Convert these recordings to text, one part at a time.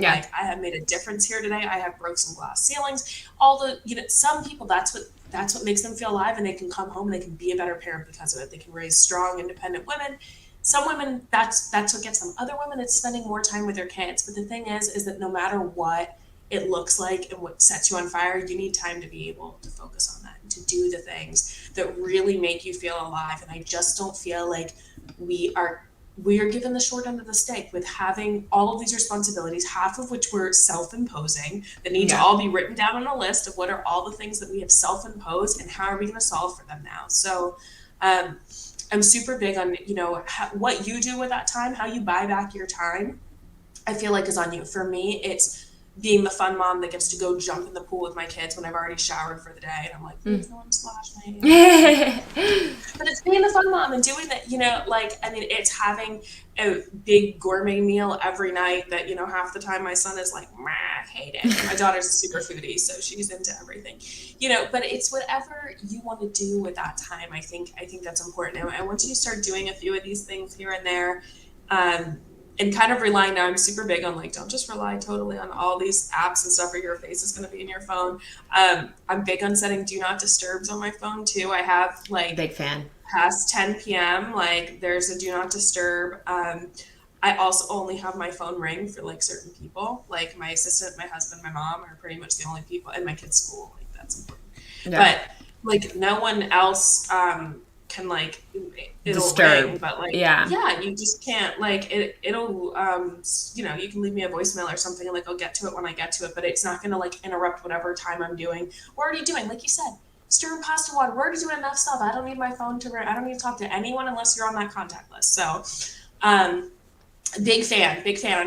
Yeah. like, I have made a difference here today. I have broke some glass ceilings. All the, some people, that's what makes them feel alive, and they can come home and they can be a better parent because of it. They can raise strong, independent women. Some women, that's what gets them. Other women, it's spending more time with their kids. But the thing is that no matter what it looks like and what sets you on fire, you need time to be able to focus on that and to do the things that really make you feel alive. And I just don't feel like we are we are given the short end of the stick with having all of these responsibilities, half of which we're self-imposing, that need to Yeah. all be written down on a list of what are all the things that we have self-imposed and how are we going to solve for them now. So um, I'm super big on, what you do with that time, how you buy back your time. I feel like is on you. For me, it's being the fun mom that gets to go jump in the pool with my kids when I've already showered for the day, and I'm like, please, no one splash me. But it's being the fun mom and doing that, like, I mean, it's having a big gourmet meal every night that, half the time my son is like, I hate it. My daughter's a super foodie, so she's into everything, but it's whatever you want to do with that time. I think that's important. And once you start doing a few of these things here and there, um, and kind of relying now, I'm super big on like, don't just rely totally on all these apps and stuff or your face is going to be in your phone. I'm big on setting do not disturbs on my phone too. I have like Big fan. past 10 p.m. like there's a do not disturb. I also only have my phone ring for like certain people, like my assistant, my husband, my mom are pretty much the only people, and my kids' school. Like that's important. Yeah. But like no one else can like it'll ring, Disturb. but like Yeah. yeah, you just can't like it'll you can leave me a voicemail or something and like I'll get to it when I get to it, but it's not gonna like interrupt whatever time I'm doing. We're already doing, like you said, stirring pasta water. We're already doing enough stuff. I don't need my phone to ring. I don't need to talk to anyone unless you're on that contact list. So um big fan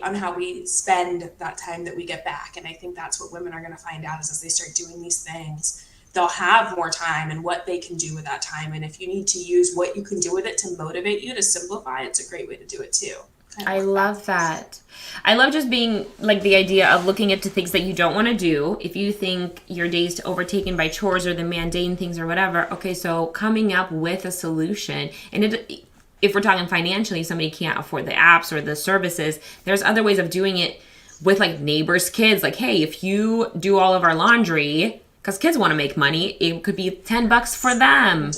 on how we spend that time that we get back. And I think that's what women are going to find out is as they start doing these things, they'll have more time and what they can do with that time. And if you need to use what you can do with it to motivate you to simplify, it's a great way to do it too. Kind of I work love backwards. that. I love just being like the idea of looking into things that you don't want to do. If you think your day's overtaken by chores or the mundane things or whatever, okay, so coming up with a solution. And if we're talking financially, somebody can't afford the apps or the services, there's other ways of doing it with like neighbors' kids. Like, hey, if you do all of our laundry, because kids want to make money, it could be $10 for them.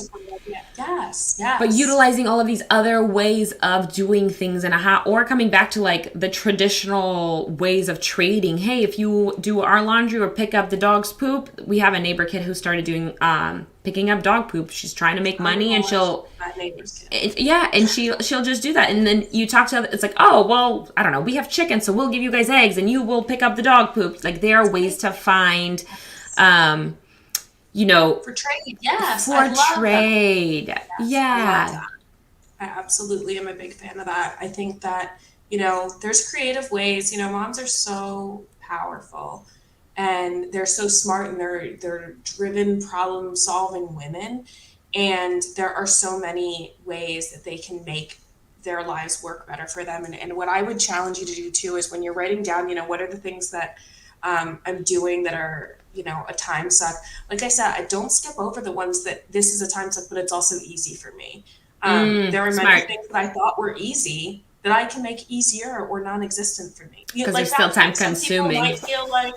Yes, But yes. utilizing all of these other ways of doing things and how, or coming back to like the traditional ways of trading. Hey, if you do our laundry or pick up the dog's poop, we have a neighbor kid who started doing picking up dog poop. She's trying to make Oh money, my and gosh, she'll that neighbor's kid. yeah, and she'll just do that. And then you talk to other, it's like, oh well, I don't know, we have chicken, so we'll give you guys eggs, and you will pick up the dog poop. Like there are ways to find, um, you know, For trade, yes, I for love that. trade. Yes, I love Yeah. that. I absolutely am a big fan of that. I think that, there's creative ways. Moms are so powerful and they're so smart and they're driven problem solving women. And there are so many ways that they can make their lives work better for them. And what I would challenge you to do too is when you're writing down, what are the things that I'm doing that are, a time suck. Like I said, I don't skip over the ones that this is a time suck, but it's also easy for me. There are many Smart. things that I thought were easy that I can make easier or non-existent for me. Because they're Like still time vacuuming. Some people consuming. might feel like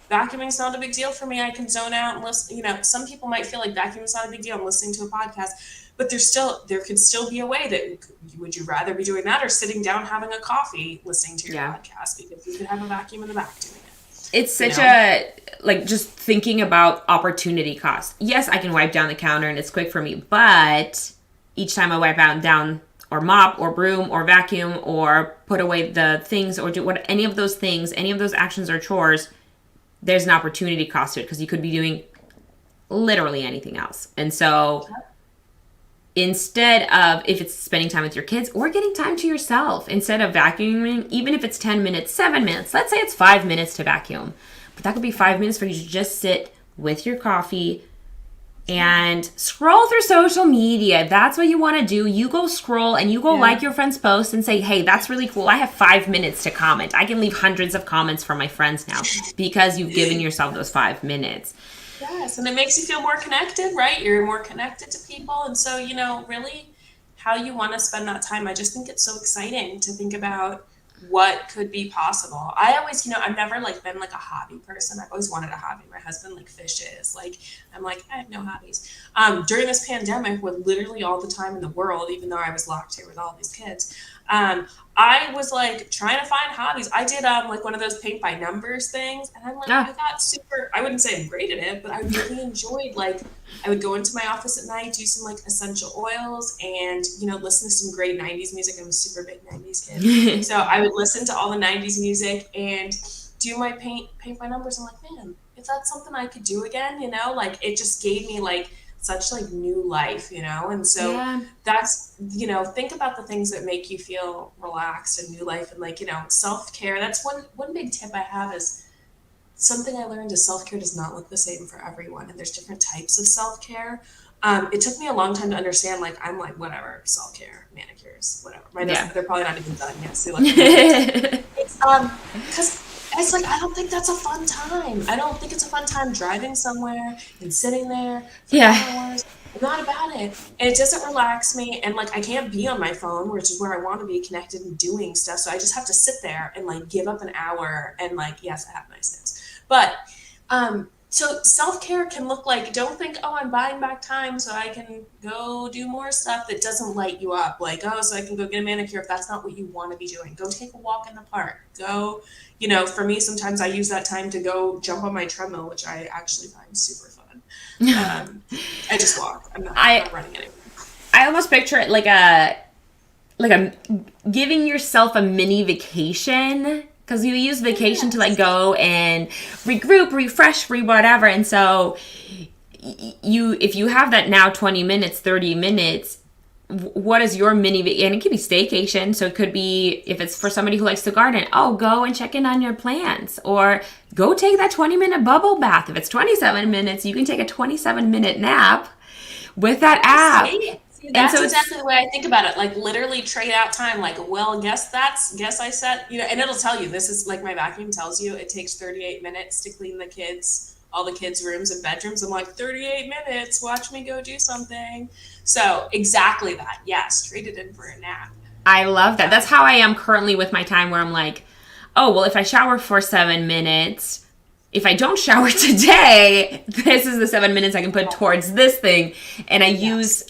vacuuming's not a big deal for me. I can zone out and listen. Some people might feel like vacuuming's not a big deal. I'm listening to a podcast, but there could still be a way that would you rather be doing that or sitting down having a coffee listening to your Yeah. podcast because you could have a vacuum in the back doing It's it. such a, like, just thinking about opportunity cost. Yes, I can wipe down the counter and it's quick for me, but each time I wipe out down or mop or broom or vacuum or put away the things or do what any of those things, any of those actions or chores, there's an opportunity cost to it because you could be doing literally anything else. And so instead of, if it's spending time with your kids or getting time to yourself, instead of vacuuming, even if it's 10 minutes, 7 minutes, let's say it's 5 minutes to vacuum, but that could be 5 minutes for you to just sit with your coffee and scroll through social media. If that's what you want to do, you go scroll and you go Yeah. like your friend's post and say, hey, that's really cool. I have 5 minutes to comment. I can leave hundreds of comments for my friends now because you've given yourself those 5 minutes. Yes, and it makes you feel more connected, right? You're more connected to people. And so, really how you want to spend that time. I just think it's so exciting to think about what could be possible. I always, I've never like been like a hobby person. I've always wanted a hobby. My husband like fishes. Like I'm like, I have no hobbies. During this pandemic with literally all the time in the world, even though I was locked here with all these kids, I was like trying to find hobbies. I did like one of those paint by numbers things, and I'm like, I got super, I wouldn't say I'm great at it, but I really enjoyed, like, I would go into my office at night, do some like essential oils, and listen to some great 90s music. I'm a super big 90s kid. So I would listen to all the 90s music and do my paint by numbers. I'm like, man, if that's something I could do again, like it just gave me like such like new life, and so that's, think about the things that make you feel relaxed and new life, and like, self-care. That's one big tip I have is something I learned is self-care does not look the same for everyone, and there's different types of self-care. It took me a long time to understand, like, I'm like, whatever, self-care, manicures, whatever. They're probably not even done yet. So it's, because it's like, I don't think that's a fun time. I don't think it's a fun time driving somewhere and sitting there for hours. I'm not about it. And it doesn't relax me. And like, I can't be on my phone, which is where I want to be connected and doing stuff. So I just have to sit there and like give up an hour and like, yes, I have nice nails. But, so self-care can look like, don't think, oh, I'm buying back time so I can go do more stuff that doesn't light you up. Like, oh, so I can go get a manicure if that's not what you want to be doing. Go take a walk in the park. Go, for me, sometimes I use that time to go jump on my treadmill, which I actually find super fun. I just walk. I'm not running anywhere. I almost picture it like a giving yourself a mini vacation. Because you use vacation to like go and regroup, refresh, whatever. And so if you have that now 20 minutes, 30 minutes, what is your mini, and it could be staycation. So it could be, if it's for somebody who likes to garden, go and check in on your plants, or go take that 20-minute bubble bath. If it's 27 minutes, you can take a 27-minute nap with that app. That's exactly the way I think about it. Like literally trade out time. Like, well, guess I set, and it'll tell you, this is like my vacuum tells you it takes 38 minutes to clean all the kids' rooms and bedrooms. I'm like, 38 minutes, watch me go do something. So exactly that. Yes. Trade it in for a nap. I love that. That's how I am currently with my time, where I'm like, oh, well, if I shower for 7 minutes, if I don't shower today, this is the 7 minutes I can put towards this thing. And I use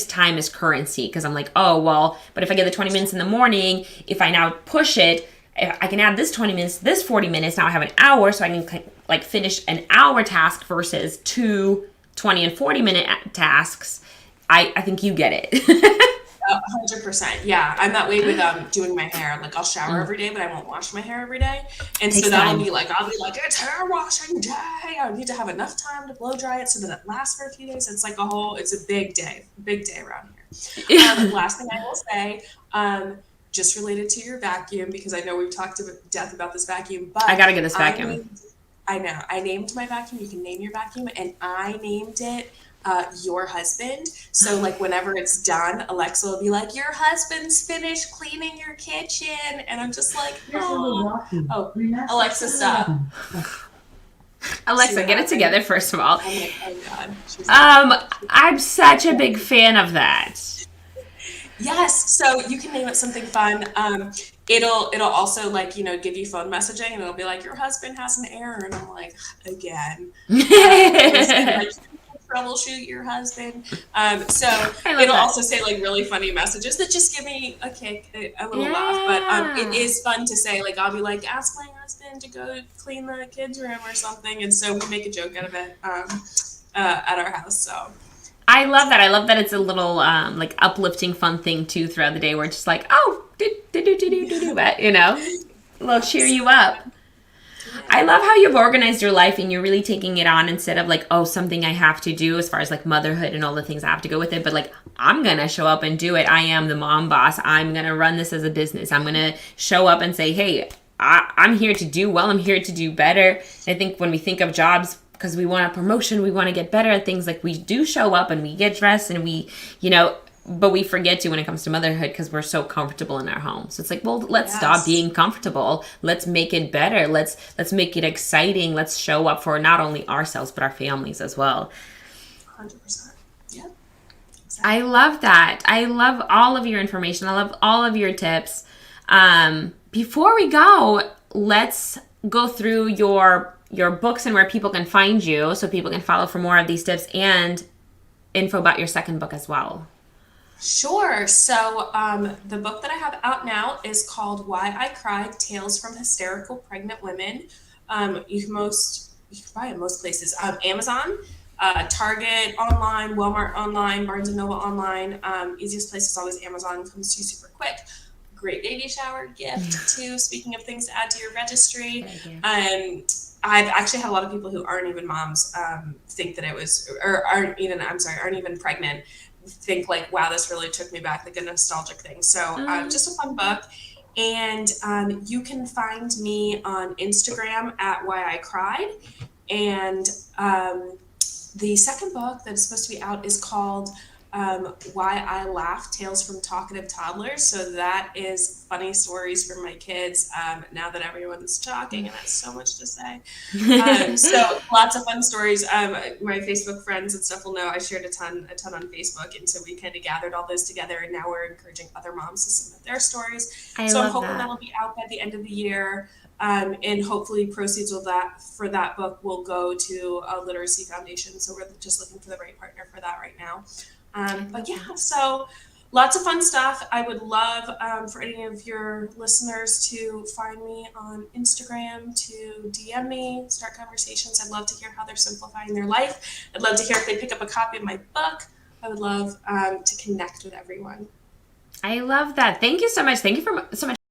time as currency, because I'm like, oh, well, but if I get the 20 minutes in the morning, if I now push it, I can add this 20 minutes, this 40 minutes. Now I have an hour, so I can like finish an hour task versus 2 20 and 40-minute tasks. I think you get it. 100%. Yeah, I'm that way with doing my hair. Like I'll shower every day, but I won't wash my hair every day. And so I'll be like, it's hair washing day. I need to have enough time to blow dry it so that it lasts for a few days. It's like it's a big day around here. Last thing I will say, just related to your vacuum, because I know we've talked to death about this vacuum, but I gotta get this vacuum. I know. I named my vacuum. You can name your vacuum, and I named it your husband. So like whenever it's done, Alexa will be like, your husband's finished cleaning your kitchen, and I'm just like, oh Alexa, stop. Alexa, get it together, first of all. I'm like, oh God. I'm such a big fan of that. Yes, so you can name it something fun. It'll also like, give you phone messaging, and it'll be like, your husband has an error, and I'm like, again. Troubleshoot your husband. So it'll also say like really funny messages that just give me a kick, a little laugh. But it is fun to say, like, I'll be like, ask my husband to go clean the kids' room or something, and so we make a joke out of it at our house. So I love that. I love that it's a little like uplifting, fun thing too throughout the day, where it's just like, oh, but it'll cheer you up. I love how you've organized your life, and you're really taking it on instead of like, oh, something I have to do as far as like motherhood and all the things I have to go with it. But like, I'm going to show up and do it. I am the mom boss. I'm going to run this as a business. I'm going to show up and say, hey, I'm here to do well. I'm here to do better. I think when we think of jobs, because we want a promotion, we want to get better at things, like we do show up and we get dressed and we, but we forget to when it comes to motherhood, because we're so comfortable in our home. So it's like, well, let's stop being comfortable. Let's make it better. Let's make it exciting. Let's show up for not only ourselves, but our families as well. 100%. Yeah. Exactly. I love that. I love all of your information. I love all of your tips. before we go, let's go through your books and where people can find you so people can follow for more of these tips and info about your second book as well. Sure. So, the book that I have out now is called Why I Cried: Tales from Hysterical Pregnant Women. You can buy it most places. Amazon, Target online, Walmart online, Barnes and Noble online. Easiest place is always Amazon. Comes to you super quick. Great baby shower gift too. Speaking of things to add to your registry, I've actually had a lot of people who aren't even moms think that it was, or aren't even pregnant, think like, wow, this really took me back, like a nostalgic thing. So just a fun book. And you can find me on Instagram at Why I Cried. And the second book that's supposed to be out is called Why I Laugh: Tales from Talkative Toddlers. So that is funny stories from my kids now that everyone's talking and has so much to say. So lots of fun stories. My Facebook friends and stuff will know I shared a ton on Facebook, and so we kind of gathered all those together, and now we're encouraging other moms to submit their stories. So I'm hoping that'll be out by the end of the year. And hopefully proceeds of that for that book will go to a literacy foundation. So we're just looking for the right partner for that right now. But yeah, so lots of fun stuff. I would love for any of your listeners to find me on Instagram, to DM me, start conversations. I'd love to hear how they're simplifying their life. I'd love to hear if they pick up a copy of my book. I would love to connect with everyone. I love that. Thank you so much. Thank you so much